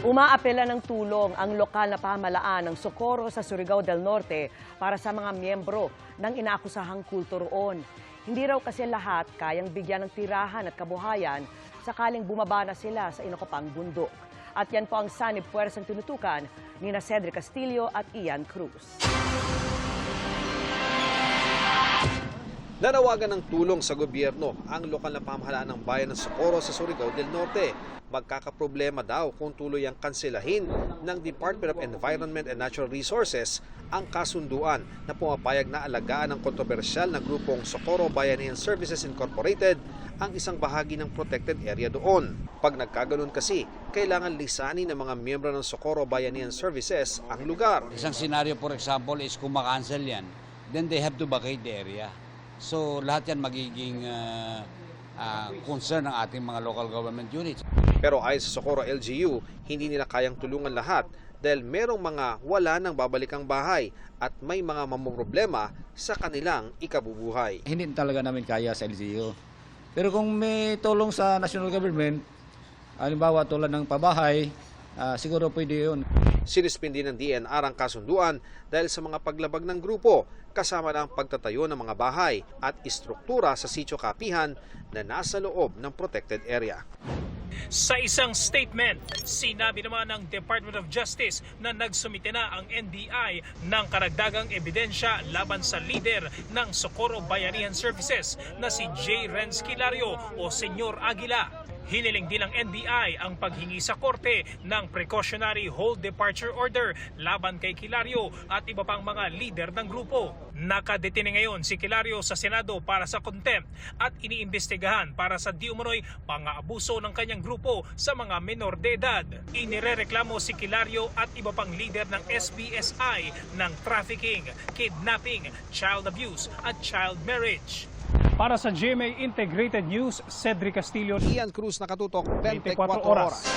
Umaapela ng tulong ang lokal na pamahalaan ng Socorro sa Surigao del Norte para sa mga miyembro ng inaakusahang kulto roon. Hindi raw kasi lahat kayang bigyan ng tirahan at kabuhayan sakaling bumaba na sila sa inakupang bundok. At yan po ang sanib puwersang tinutukan ni Cedric Castillo at Ian Cruz. Nanawagan ng tulong sa gobyerno ang lokal na pamahalaan ng bayan ng Socorro sa Surigao del Norte. Magkakaproblema daw kung tuloy ang kanselahin ng Department of Environment and Natural Resources ang kasunduan na pumapayag na alagaan ng kontrobersyal na grupong Socorro Bayanihan Services Incorporated ang isang bahagi ng protected area doon. Pag nagkaganon kasi, kailangan lisanin ng mga miyembro ng Socorro Bayanihan Services ang lugar. Isang scenario, for example, is kung makancel yan, then they have to vacate the area. So lahat yan magiging concern ng ating mga local government units. Pero ayon sa Socorro LGU, hindi nila kayang tulungan lahat dahil merong mga wala nang babalikang bahay at may mga mamumroblema sa kanilang ikabubuhay. Hindi talaga namin kaya sa LGU. Pero kung may tulong sa national government, halimbawa tulad ng pabahay, siguro pwede yun. Sinispindi ng DNR ang kasunduan dahil sa mga paglabag ng grupo kasama na ang pagtatayo ng mga bahay at istruktura sa sitio kapihan na nasa loob ng protected area. Sa isang statement, sinabi naman ng Department of Justice na nagsumite na ang NBI ng karagdagang ebidensya laban sa leader ng Socorro Bayanihan Services na si J. Renz Kilario o Senyor Aguila. Hiniling din ng NBI ang paghingi sa korte ng precautionary hold departure order laban kay Kilario at iba pang mga leader ng grupo. Nakadetine ngayon si Kilario sa Senado para sa contempt at iniimbestigahan para sa di umano'y pang-aabuso ng kanyang grupo sa mga menor de edad. Inirereklamo si Kilario at iba pang leader ng SBSI ng trafficking, kidnapping, child abuse at child marriage. Para sa GMA Integrated News, Cedric Castillo. Ian Cruz, nakatutok 24 oras.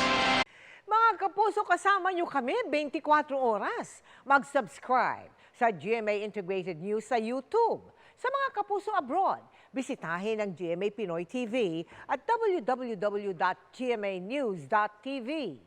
Mga kapuso, kasama nyo kami 24 oras. Mag-subscribe sa GMA Integrated News sa YouTube. Sa mga kapuso abroad, bisitahin ang GMA Pinoy TV at www.gmanews.tv.